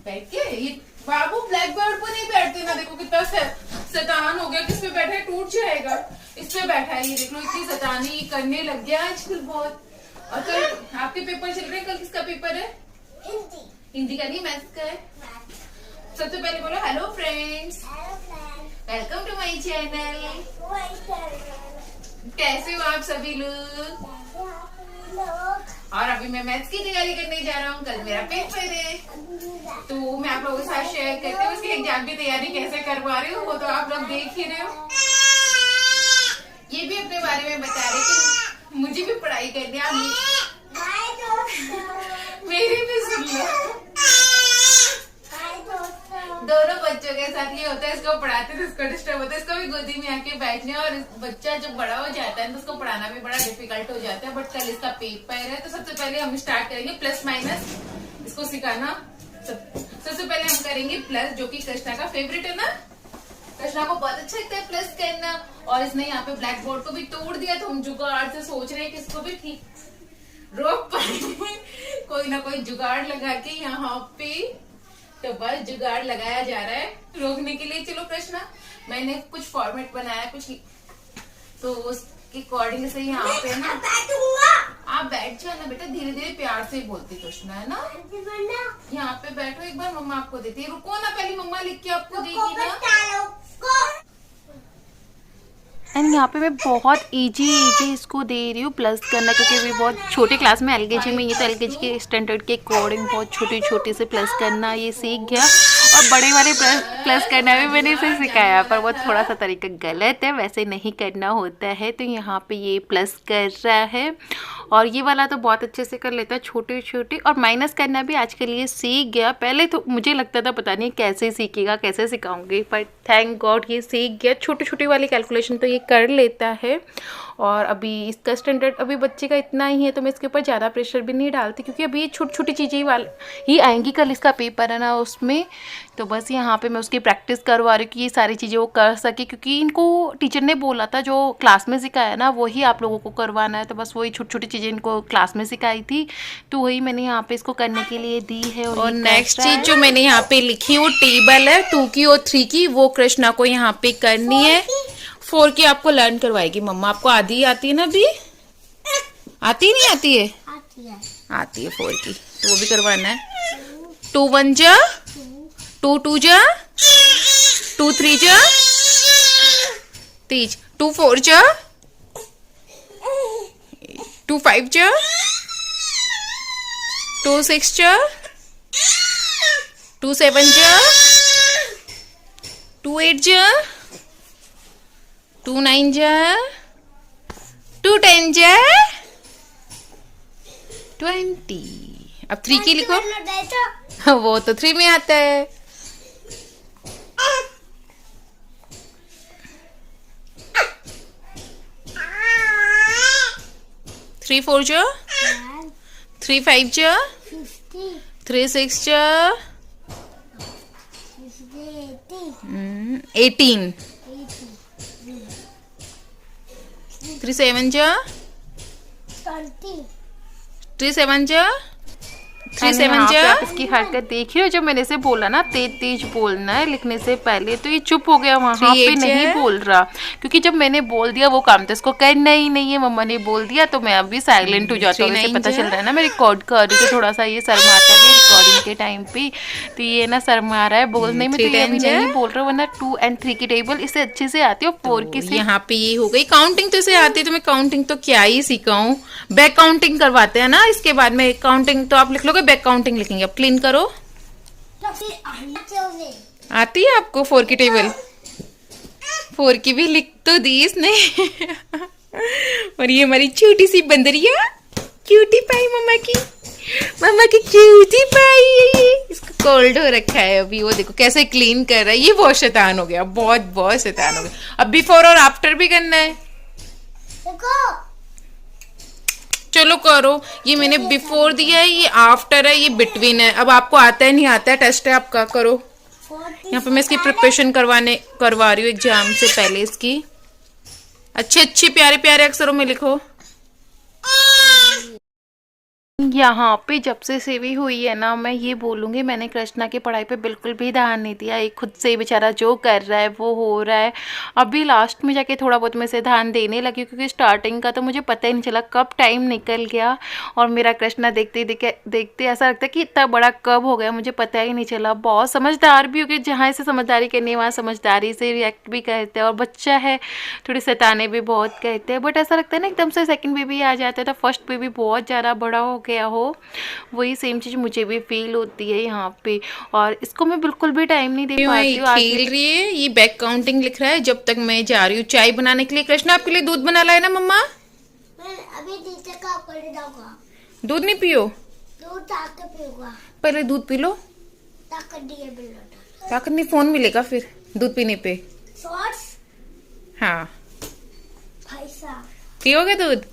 बैठ के ये बाबू ब्लैक बोर्ड पर नहीं बैठते ना, देखो कितना शैतान हो गया, किस पे बैठा है टूट जाएगा, इस पे बैठा है, ये देख लो इतनी शैतानी करने लग गया आजकल बहुत। और कल आपके पेपर चल रहे हैं, कल किसका पेपर है? हिंदी। हिंदी का नहीं, मैथ्स का है। सबसे पहले बोलो hello friends, welcome to my channel. कैसे हो आप सभी लोग? और अभी मैं मैथ्स की तैयारी करने जा रहा हूँ, कल मेरा पेपर है, तो मैं आप लोगों के साथ शेयर करती हूँ उसकी एग्जाम की तैयारी कैसे करवा रही हूँ, वो तो आप लोग देख ही रहे हो। ये भी अपने बारे में बता रहे कि मुझे भी पढ़ाई करनी है, मेरी भी सुन लो। दोनों बच्चों के साथ ये होता है, इसको पढ़ाते तो इसको डिस्टर्ब होता है, इसको भी गोदी में आके बैठने, और बच्चा जब बड़ा हो जाता है तो उसको पढ़ाना भी बड़ा डिफिकल्ट हो जाता है। बट कल इसका पेपर है, तो सबसे पहले हम स्टार्ट करेंगे प्लस माइनस, इसको सिखाना। सबसे पहले हम करेंगे प्लस, जो कि कृष्णा का फेवरेट है ना, कृष्णा को बहुत अच्छा लगता है प्लस करना। और इसने यहाँ पे ब्लैक बोर्ड को भी तोड़ दिया, तो हम जुगाड़ से सोच रहे हैं कि इसको भी ठीक रोक पाएंगे, कोई ना कोई जुगाड़ लगा के यहाँ पे। तो बस जुगाड़ लगाया जा रहा है रोकने के लिए। चलो कृष्णा, मैंने कुछ फॉर्मेट बनाया कुछ, तो उसके अकॉर्डिंग से यहाँ पे ना आप बैठ जाओ ना बेटा, धीरे धीरे प्यार से बोलती कृष्णा, है ना। यहाँ पे बैठो, एक बार मम्मा आपको देती है, रुको ना, पहले मम्मा लिख के आपको देगी ना। एंड यहाँ पे मैं बहुत इजी इसको दे रही हूँ प्लस करना, क्योंकि अभी बहुत छोटे क्लास में एलकेजी में, ये तो एलकेजी के स्टैंडर्ड के अकॉर्डिंग बहुत छोटे छोटे से प्लस करना ये सीख गया। और बड़े वाले प्लस करना भी मैंने इसे सिखाया, पर वो थोड़ा सा तरीका गलत है, वैसे नहीं करना होता है। तो यहाँ पे ये प्लस कर रहा है, और ये वाला तो बहुत अच्छे से कर लेता है छोटे छोटे। और माइनस करना भी आजकल ये सीख गया, पहले तो मुझे लगता था पता नहीं कैसे सीखेगा, कैसे सिखाऊंगी, पर थैंक गॉड ये सीख गया। छोटे छोटे वाली कैलकुलेशन तो ये कर लेता है। और अभी इसका स्टैंडर्ड अभी बच्चे का इतना ही है, तो मैं इसके ऊपर ज़्यादा प्रेशर भी नहीं डालती, क्योंकि अभी ये छोटी छोटी चीज़ें ही आएंगी, कल इसका पेपर है ना उसमें। तो बस यहाँ पे मैं उसकी प्रैक्टिस करवा रही हूँ कि ये सारी चीज़ें वो कर सके, क्योंकि इनको टीचर ने बोला था जो क्लास में सिखाया ना वही आप लोगों को करवाना है, तो बस वही छोटी छोटी चीज़ें इनको क्लास में सिखाई थी, तो वही मैंने यहाँ पे इसको करने के लिए दी है। और नेक्स्ट चीज जो मैंने यहाँ पे लिखी वो टेबल है 2 की और 3 की, वो कृष्णा को यहाँ पे करनी है। 4 की आपको लर्न करवाएगी मम्मा, आपको आधी आती है ना अभी? आती नहीं आती है? आती है 4 की, तो वो भी करवाना है। 2 1 जा, 2 2 जा, 2 3 जा, 2 4 जा, 2 5 जा, 2 6 जा, 2 7 जा, 2 8 जा, 2 9 जा, 2 10 जा, 20। अब 3 की लिखो, वो तो 3 में आता है। थ्री 4 जा, 3 5 जा, 3 6 जा, 18। 3 7 जा, 3 7 जा, 3 7 जा। आप इसकी हरकत देखिए, जो मैंने इसे बोला ना तेज तेज बोलना है लिखने से पहले, तो ये चुप हो गया, वहाँ पे नहीं बोल रहा, क्योंकि जब मैंने बोल दिया वो काम तो इसको करना ही नहीं है, मम्मा ने बोल दिया तो मैं अभी साइलेंट हो जाता हूँ। इसे पता चल रहा है ना मैं रिकॉर्ड कर रही हूँ, तो थोड़ा सा ये शर्माता है रिकॉर्डिंग के टाइम पे, तो ये ना शर्मा रहा है बोलने में, तो ये अभी नहीं बोल रहा, वरना 2 और 3 की टेबल इसे अच्छे से आती है। 4 की से यहाँ पे ये हो गई काउंटिंग, तो इसे आती है, तो मैं काउंटिंग तो क्या ही सिखाऊं, बैक काउंटिंग करवाते हैं ना, इसके बाद में काउंटिंग तो आप लिख लोगे, बैक काउंटिंग लिखेंगे। अब क्लीन करो, आती है आपको 4 की टेबल? 4 की भी लिख तो दी इसने। और ये हमारी छोटी सी बंदरिया, क्यूटी पाई मम्मा की क्यूटी पाई है ये, इसको कोल्ड हो रखा है अभी, वो देखो कैसे क्लीन कर रहा है, ये बहुत शैतान हो गया, बहुत शैतान हो गया। अब बिफोर और आफ्टर भी करना है, चलो करो। ये मैंने बिफोर दिया है, ये आफ्टर है, ये बिटवीन है। अब आपको आता है नहीं आता है, टेस्ट है आपका, करो। यहाँ पे मैं इसकी प्रिपरेशन करवा रही हूँ एग्जाम से पहले इसकी। अच्छे अच्छे प्यारे प्यारे अक्षरों में लिखो। यहाँ पे जब से सेवी हुई है ना, मैं ये बोलूँगी मैंने कृष्णा की पढ़ाई पे बिल्कुल भी ध्यान नहीं दिया। ये खुद से बेचारा जो कर रहा है वो हो रहा है। अभी लास्ट में जाके थोड़ा बहुत मैं से ध्यान देने लगी, क्योंकि स्टार्टिंग का तो मुझे पता ही नहीं चला कब टाइम निकल गया। और मेरा कृष्णा देखते देखते देखते ऐसा लगता है कि इतना बड़ा कब हो गया, मुझे पता ही नहीं चला। बहुत समझदार भी हो गया, जहाँ से समझदारी करनी है वहाँ समझदारी से रिएक्ट भी करते हैं। और बच्चा है, थोड़ी सताने भी बहुत कहते हैं, बट ऐसा लगता है ना एकदम से सेकंड बेबी आ जाता है तो फर्स्ट बेबी बहुत ज़्यादा बड़ा हो गया हो। वही सेम चीज़ मुझे भी फील होती है यहाँ पे। और इसको मैं बिल्कुल भी टाइम नहीं दे पाती हूँ। खेल रही है, ये बैक काउंटिंग लिख रहा है जब तक मैं जा रही हूँ चाय बनाने के लिए। कृष्णा आपके लिए दूध बना लाए ना मम्मा? मैं अभी नीचे का कर दूंगा। दूध नहीं पियो? दूध ताकत पीऊंगा। पहले दूध पी लो। ताकत दिए बिल्लो। ताकत नहीं, फोन मिलेगा फिर दूध पीने पे। शॉर्ट्स हाँ भाई साहब। पियोगे दूध?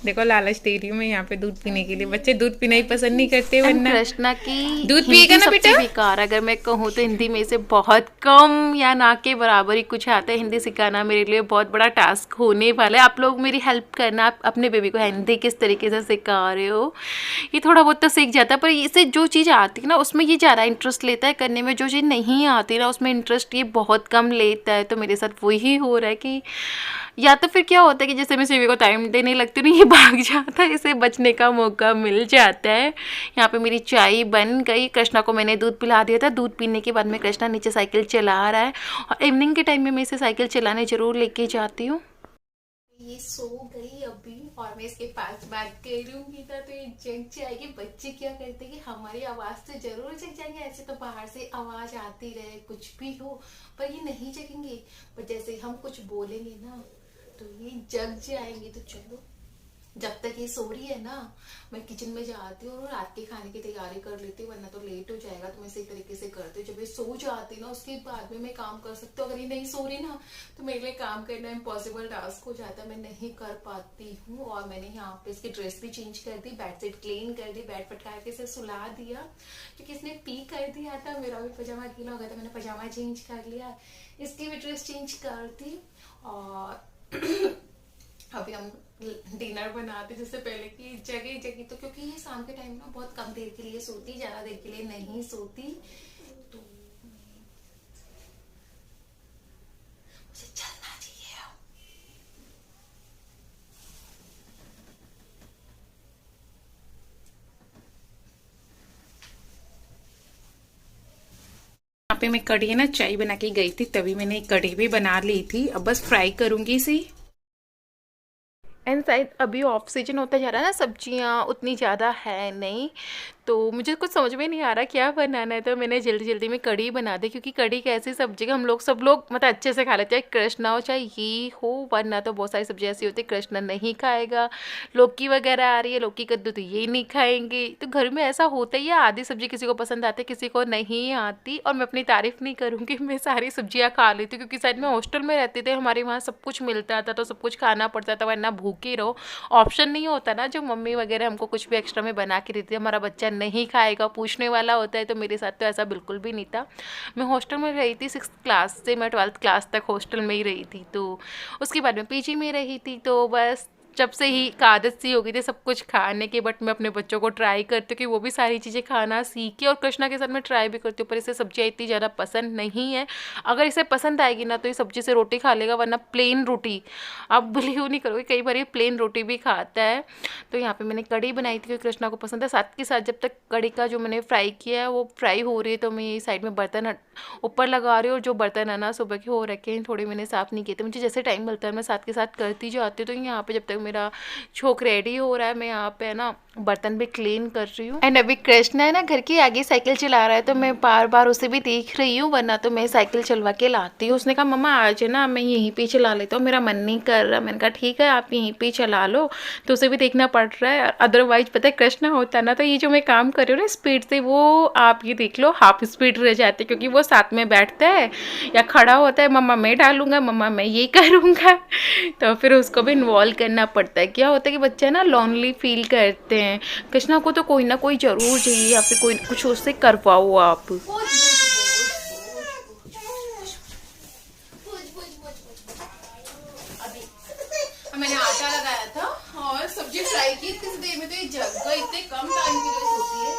देखो लालच दे रही हूँ मैं यहाँ पे दूध पीने के लिए। बच्चे दूध पीना ही पसंद नहीं करते, वरना कृष्णा की दूध पिएगा ना बेटा? बेकार, अगर मैं कहूँ तो हिंदी में से बहुत कम या ना के बराबर ही कुछ आता है। हिंदी सिखाना मेरे लिए बहुत बड़ा टास्क होने वाला है। आप लोग मेरी हेल्प करना, आप अपने बेबी को हिंदी किस तरीके से सिखा रहे हो। ये थोड़ा बहुत तो सीख जाता है, पर इसे जो चीज़ आती है ना उसमें ये ज़्यादा इंटरेस्ट लेता है करने में। जो चीज़ नहीं आती ना उसमें इंटरेस्ट ये बहुत कम लेता है। तो मेरे साथ वही हो रहा है कि या तो फिर क्या होता है कि जैसे मैं सेवी को टाइम देने लगती हूँ ये भाग जाता है, इसे बचने का मौका मिल जाता है। यहाँ पे मेरी चाय बन गई। कृष्णा को मैंने दूध पिला दिया था। दूध पीने के बाद में कृष्णा नीचे साइकिल चला रहा है, और इवनिंग के टाइम में मैं इसे साइकिल चलाने ज़रूर लेके जाती हूँ। ये सो गई अभी और मैं इसके पास बात करूंगी तो ये जग जाएगी। बच्चे क्या करते हैं कि हमारी आवाज़ से जरूर जग जाएंगे। ऐसे तो बाहर से आवाज़ आती रहे कुछ भी हो, पर ये नहीं जगेंगे। पर जैसे हम कुछ बोलेंगे ना तो ये जग जाएंगे। तो चलो, जब तक ये सो रही है ना मैं किचन में जाती हूँ और रात के खाने की तैयारी कर लेती हूँ, वरना तो लेट हो जाएगा। तो मैं इसी तरीके से करती हूँ। जब ये सो जाती ना उसके बाद में मैं काम कर सकती हूँ। अगर ये नहीं सो रही ना तो मेरे लिए काम करना इम्पॉसिबल टास्क हो जाता है, मैं नहीं कर पाती हूँ। और मैंने यहाँ पे इसकी ड्रेस भी चेंज कर दी, बेड शीट क्लीन कर दी, बेड पटका के इसे सुला दिया, क्योंकि इसने पी कर दिया था। मेरा भी पजामा गीला हो गया था, मैंने पजामा चेंज कर लिया, इसकी भी ड्रेस चेंज कर दी। और अभी हम डिनर बनाते जिससे पहले कि जगह जगी, तो क्योंकि ये शाम के टाइम ना बहुत कम देर के लिए सोती, ज्यादा देर के लिए नहीं सोती, तो मुझे चलना चाहिए। यहाँ पे मैं कढ़ी है ना चाय बना के गई थी, तभी मैंने कढ़ी भी बना ली थी। अब बस फ्राई करूंगी इसे। एंड शायद अभी ऑफ सीजन होता जा रहा है ना, सब्जियां उतनी ज़्यादा है नहीं, तो मुझे कुछ समझ में नहीं आ रहा क्या बनाना है। तो मैंने जल्दी जल्दी में कढ़ी बना दी, क्योंकि कढ़ी एक ऐसी सब्जी का हम लोग सब लोग मतलब अच्छे से खा लेते हैं, कृष्णा हो चाहे ये हो। वरना तो बहुत सारी सब्जी ऐसी होती है कृष्णा नहीं खाएगा। लौकी वगैरह आ रही है, लौकी कद्दू तो ये नहीं खाएंगे। तो घर में ऐसा होता ही है, आधी सब्जी किसी को पसंद आती है किसी को नहीं आती। और मैं अपनी तारीफ़ नहीं करूँगी, मैं सारी सब्जियाँ खा लेती हूँ, क्योंकि शायद मैं हॉस्टल में रहती थी, हमारे वहाँ सब कुछ मिलता था तो सब कुछ खाना पड़ता था, वरना भूखे रहो। ऑप्शन नहीं होता ना, जो मम्मी वगैरह हमको कुछ भी एक्स्ट्रा में बना के देती है, हमारा बच्चा नहीं खाएगा पूछने वाला होता है। तो मेरे साथ तो ऐसा बिल्कुल भी नहीं था। मैं हॉस्टल में रही थी 6th क्लास से मैं 12th क्लास तक हॉस्टल में ही रही थी, तो उसके बाद में पीजी में रही थी। तो बस जब से ही एक आदत सी हो गई थी सब कुछ खाने की। बट मैं अपने बच्चों को ट्राई करती हूँ कि वो भी सारी चीज़ें खाना सीखे, और कृष्णा के साथ मैं ट्राई भी करती हूँ। पर इसे सब्जियाँ इतनी ज़्यादा पसंद नहीं है। अगर इसे पसंद आएगी ना तो ये सब्जी से रोटी खा लेगा, वरना प्लेन रोटी, आप बिलीव नहीं करोगे कई बार ये प्लेन रोटी भी खाता है। तो यहाँ पे मैंने कढ़ी बनाई थी क्योंकि कृष्णा को पसंद है। साथ के साथ जब तक कढ़ी का जो मैंने फ्राई किया है वो फ्राई हो रही है, तो मैं ये साइड में बर्तन ऊपर लगा रही हूँ। और जो बर्तन है ना सुबह के हो रखे हैं, थोड़े मैंने साफ़ नहीं किए थे। मुझे जैसे टाइम मिलता है मैं साथ के साथ करती जाती हूँ। तो यहाँ पे जब तक मेरा छोक रेडी हो रहा है, मैं यहाँ पे ना बर्तन भी क्लीन कर रही हूँ। एंड अभी कृष्णा है ना घर के आगे साइकिल चला रहा है, तो मैं बार बार उसे भी देख रही हूँ, वरना तो मैं साइकिल चलवा के लाती हूँ। उसने कहा मम्मा आज है ना मैं यहीं पे चला लेता हूँ, मेरा मन नहीं कर रहा। मैंने कहा ठीक है आप यहीं पे चला लो, तो उसे भी देखना पड़ रहा है। अदरवाइज पता है कृष्णा होता है ना, तो ये जो मैं काम कर रही हूँ ना स्पीड से, वो आप ये देख लो हाफ स्पीड रह जाती है, क्योंकि वो साथ में बैठता है या खड़ा होता है, मम्मा मैं डालूंगा, मम्मा मैं ये करूँगा। तो फिर उसको भी इन्वॉल्व करना पड़ता है। क्या होता है कि बच्चे ना लोनली फील करते हैं। कृष्णा को तो कोई ना कोई जरूर चाहिए, या फिर कोई कुछ उससे करवाओ आप। मैंने आटा लगाया था और सब्जी फ्राई की, किस देर में तो ये जगह इतने कम टाइम की रेस होती है।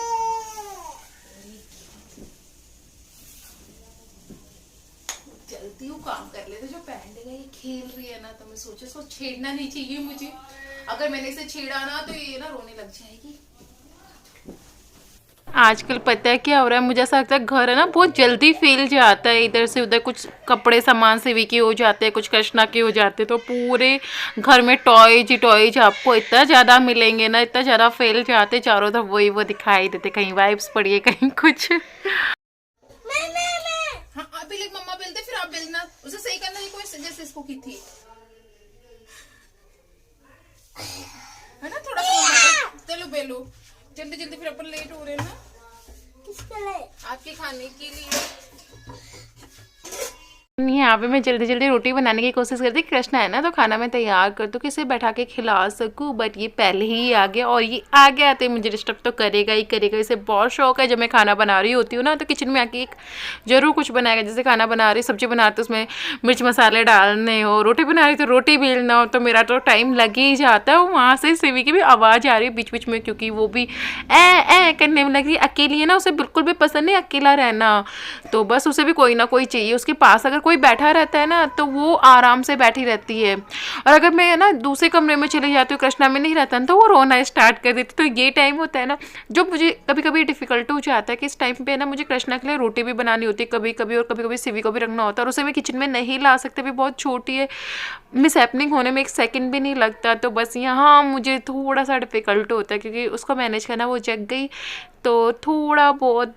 चलती हूँ काम कर लेते। जो पैंडे ये खेल रही है ना, तो मैं सोचा इसको छेड़ना नहीं चाहिए मुझे। अगर मैंने इसे छेड़ा ना तो ये ना रोने लग जाएगी। आजकल पता है क्या हो रहा है, मुझे ऐसा लगता है घर है ना बहुत जल्दी फैल जाता है, इधर से उधर कुछ कपड़े सामान सिवी के हो जाते हैं, कुछ कृष्णा के हो जाते हैं, तो पूरे घर में टॉयज ही टॉयज आपको इतना ज़्यादा मिलेंगे ना, इतना ज़्यादा फैल जाते चारों तरफ, वही वो दिखाई देते, कहीं वाइब्स पड़ी है कहीं कुछ। हाँ अभी लेक मम्मा बेलते फिर आप बेलना, उसे सही करना ही कोई जैसे इसको की थी है ना, थोड़ा सा चलो बेलो जल्दी जल्दी, फिर अपन लेट हो रहे हैं ना। किसके लिए? आपके खाने के लिए। यहाँ पे मैं जल्दी जल्दी रोटी बनाने की कोशिश करती, कृष्णा है ना तो खाना मैं तैयार कर दूँ कि इसे बैठा के खिला सकूँ, बट ये पहले ही आ गया, और ये आ गया तो मुझे डिस्टर्ब तो करेगा ही करेगा। इसे बहुत शौक है जब मैं खाना बना रही होती हूँ ना तो किचन में आके एक जरूर कुछ बनाएगा। जैसे खाना बना रही, सब्जी बना रही तो उसमें मिर्च मसाले डालने हो, रोटी बना रही तो रोटी बेलना हो, तो मेरा तो टाइम लग ही जाता है। वहाँ से सिवी की भी आवाज़ आ रही है बीच बीच में, क्योंकि वो भी ए करने में लग रही है। अकेली है ना, उसे बिल्कुल भी पसंद नहीं अकेला रहना, तो बस उसे भी कोई ना कोई चाहिए। उसके पास अगर कोई बैठा रहता है ना तो वो आराम से बैठी रहती है, और अगर मैं ना दूसरे कमरे में चली जाती हूँ, कृष्णा में नहीं रहता ना, तो वो रोना स्टार्ट कर देती। तो ये टाइम होता है ना जो मुझे कभी कभी डिफिकल्ट हो जाता है कि इस टाइम पे ना मुझे कृष्णा के लिए रोटी भी बनानी होती है कभी कभी, और कभी कभी सिवी को भी रखना होता है, और उसे मैं किचन में नहीं ला सकते, भी बहुत छोटी है, मिस हैपनिंग होने में एक सेकंड भी नहीं लगता। तो बस यहाँ मुझे थोड़ा सा डिफिकल्ट होता है, क्योंकि उसको मैनेज करना, वो जग गई तो थोड़ा बहुत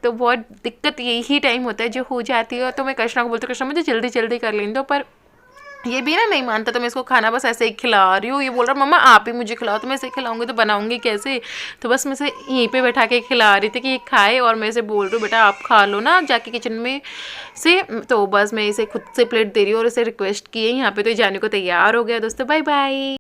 दिक्कत यही टाइम होता है जो हो जाती है। तो मैं कृष्णा को बोलती हूँ कृष्णा मुझे जल्दी जल्दी कर लेने दो, पर ये भी ना नहीं मानता, तो मैं इसको खाना बस ऐसे ही खिला रही हूँ। ये बोल रहा मम्मा आप ही मुझे खिलाओ, तो मैं इसे खिलाऊंगी तो बनाऊंगी कैसे, तो बस मैं इसे यहीं पे बैठा के खिला रही थी कि ये खाए, और मैं इसे बोल रही हूँ बेटा आप खा लो ना जाके किचन में से। तो बस मैं इसे खुद से प्लेट दे रही हूँ और इसे रिक्वेस्ट की है यहाँ पे, तो जाने को तैयार हो गया दोस्तों। Bye bye.